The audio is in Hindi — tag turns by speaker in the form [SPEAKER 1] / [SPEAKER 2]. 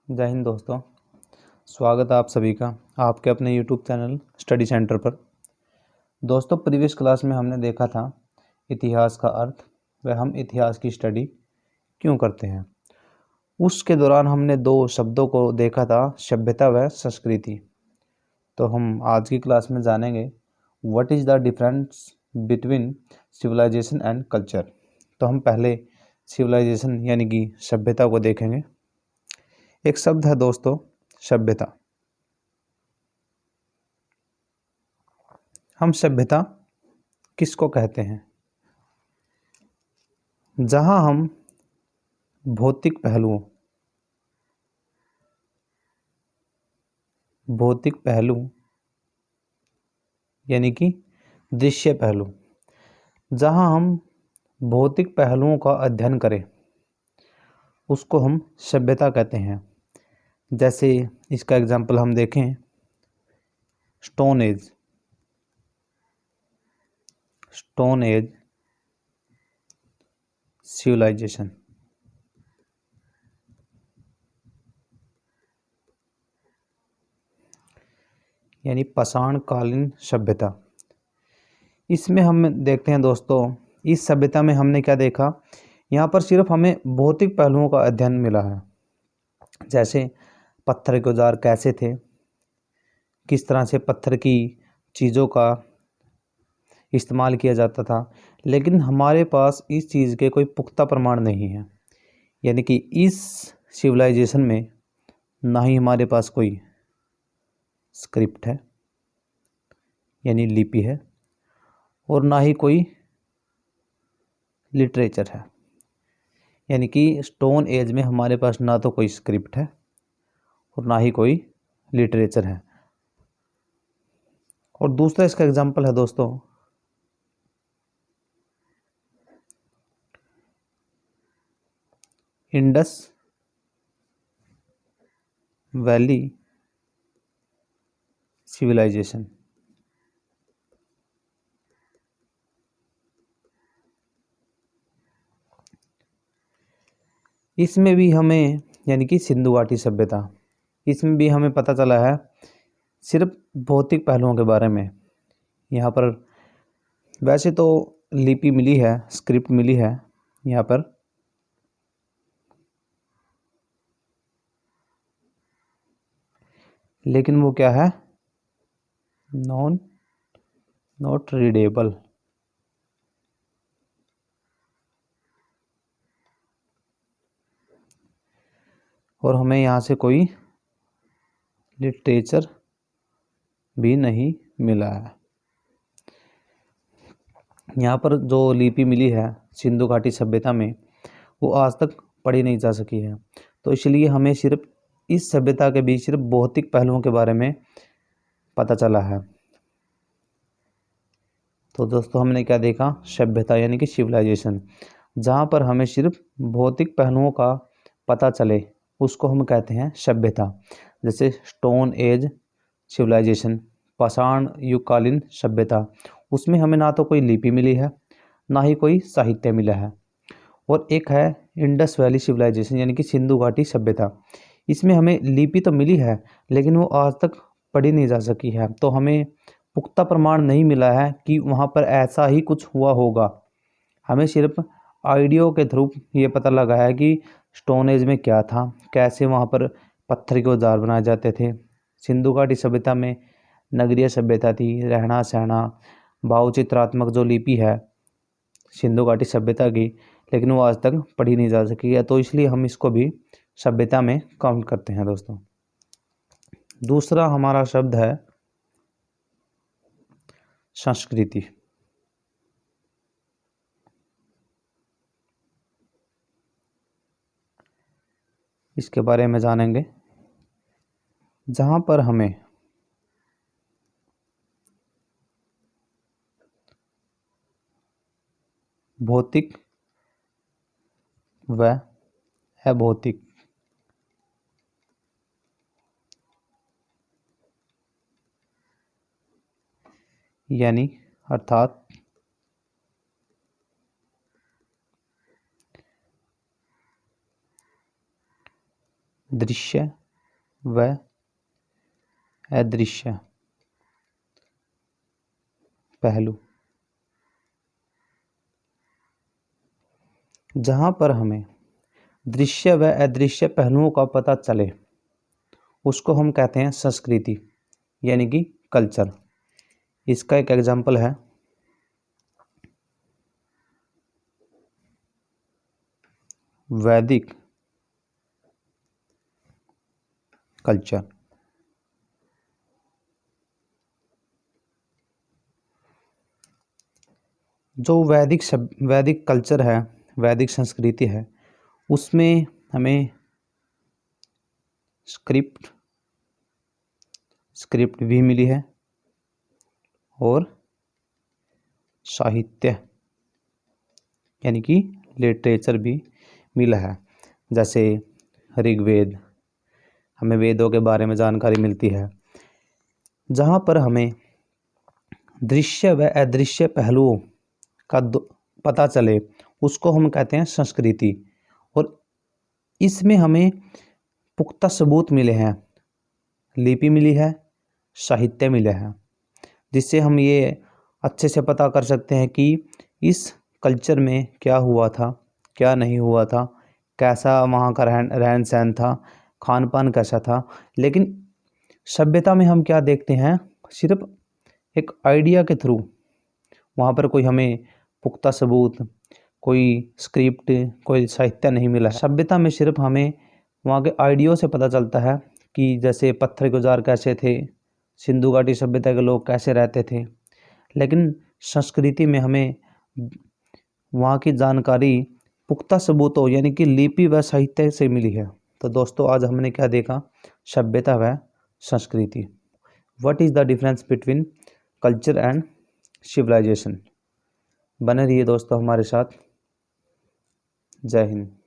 [SPEAKER 1] जय हिंद दोस्तों। स्वागत है आप सभी का आपके अपने YouTube चैनल स्टडी सेंटर पर। दोस्तों, प्रीवियस क्लास में हमने देखा था इतिहास का अर्थ व हम इतिहास की स्टडी क्यों करते हैं। उसके दौरान हमने दो शब्दों को देखा था, सभ्यता व संस्कृति। तो हम आज की क्लास में जानेंगे what is the difference between civilization and culture. तो हम पहले सिविलाइजेशन यानी कि सभ्यता को देखेंगे। एक शब्द है दोस्तों, सभ्यता। हम सभ्यता किसको कहते हैं? जहां हम भौतिक पहलू यानी कि दृश्य पहलू, जहां हम भौतिक पहलुओं का अध्ययन करें उसको हम सभ्यता कहते हैं। जैसे इसका एग्जाम्पल हम देखें, स्टोन एज सिविलाइजेशन। यानी पाषाणकालीन सभ्यता। इसमें हम देखते हैं दोस्तों, इस सभ्यता में हमने क्या देखा, यहाँ पर सिर्फ हमें भौतिक पहलुओं का अध्ययन मिला है। जैसे पत्थर के औजार कैसे थे, किस तरह से पत्थर की चीज़ों का इस्तेमाल किया जाता था, लेकिन हमारे पास इस चीज़ के कोई पुख्ता प्रमाण नहीं है। यानी कि इस सिविलाइजेशन में ना ही हमारे पास कोई स्क्रिप्ट है यानी लिपि है, और ना ही कोई लिटरेचर है। यानी कि स्टोन एज में हमारे पास ना तो कोई स्क्रिप्ट है और ना ही कोई लिटरेचर है। और दूसरा इसका एग्जाम्पल है दोस्तों, इंडस वैली सिविलाइजेशन। इसमें भी हमें यानी कि सिंधु घाटी सभ्यता, इसमें भी हमें पता चला है सिर्फ भौतिक पहलुओं के बारे में। यहाँ पर वैसे तो लिपि मिली है, स्क्रिप्ट मिली है यहाँ पर, लेकिन वो क्या है, नॉट रीडेबल। और हमें यहाँ से कोई लिटरेचर भी नहीं मिला है। यहाँ पर जो लिपि मिली है सिंधु घाटी सभ्यता में, वो आज तक पढ़ी नहीं जा सकी है। तो इसलिए हमें सिर्फ इस सभ्यता के बीच सिर्फ भौतिक पहलुओं के बारे में पता चला है। तो दोस्तों, हमने क्या देखा, सभ्यता यानी कि सिविलाइजेशन, जहाँ पर हमें सिर्फ भौतिक पहलुओं का पता चले उसको हम कहते हैं सभ्यता। जैसे स्टोन एज सिविलाइजेशन, पाषाण युगकालीन सभ्यता, उसमें हमें ना तो कोई लिपि मिली है ना ही कोई साहित्य मिला है। और एक है इंडस वैली सिविलाइजेशन यानी कि सिंधु घाटी सभ्यता, इसमें हमें लिपि तो मिली है लेकिन वो आज तक पढ़ी नहीं जा सकी है। तो हमें पुख्ता प्रमाण नहीं मिला है कि वहाँ पर ऐसा ही कुछ हुआ होगा। हमें सिर्फ आइडियो के थ्रू ये पता लगा है कि स्टोन एज में क्या था, कैसे वहाँ पर पत्थर के औजार बनाए जाते थे। सिंधु घाटी सभ्यता में नगरीय सभ्यता थी, रहना सहना, भावचित्रात्मक जो लिपि है सिंधु घाटी सभ्यता की, लेकिन वो आज तक पढ़ी नहीं जा सकी है। तो इसलिए हम इसको भी सभ्यता में काउंट करते हैं दोस्तों। दूसरा हमारा शब्द है संस्कृति। इसके बारे में जानेंगे, जहाँ पर हमें भौतिक व अभौतिक यानी अर्थात दृश्य व अदृश्य पहलू। जहाँ पर हमें दृश्य व अदृश्य पहलुओं का पता चले उसको हम कहते हैं संस्कृति यानी कि कल्चर। इसका एक एग्जाम्पल है वैदिक कल्चर। जो वैदिक कल्चर है, वैदिक संस्कृति है, उसमें हमें स्क्रिप्ट भी मिली है और साहित्य यानी कि लिटरेचर भी मिला है। जैसे ऋग्वेद, हमें वेदों के बारे में जानकारी मिलती है। जहाँ पर हमें दृश्य व अदृश्य पहलुओं का पता चले उसको हम कहते हैं संस्कृति। और इसमें हमें पुख्ता सबूत मिले हैं, लिपि मिली है, साहित्य मिले हैं, जिससे हम ये अच्छे से पता कर सकते हैं कि इस कल्चर में क्या हुआ था, क्या नहीं हुआ था, कैसा वहाँ का रहन सहन था, खान पान कैसा था। लेकिन सभ्यता में हम क्या देखते हैं, सिर्फ एक आइडिया के थ्रू, वहाँ पर कोई हमें पुख्ता सबूत, कोई स्क्रिप्ट, कोई साहित्य नहीं मिला है। सभ्यता में सिर्फ हमें वहाँ के आइडियो से पता चलता है कि जैसे पत्थर गुजार कैसे थे, सिंधु घाटी सभ्यता के लोग कैसे रहते थे। लेकिन संस्कृति में हमें वहाँ की जानकारी पुख्ता सबूतों यानी कि लिपि व साहित्य से मिली है। तो दोस्तों आज हमने क्या देखा, सभ्यता व संस्कृति। What is the difference between culture and civilization. बने रहिए दोस्तों हमारे साथ। जय हिंद।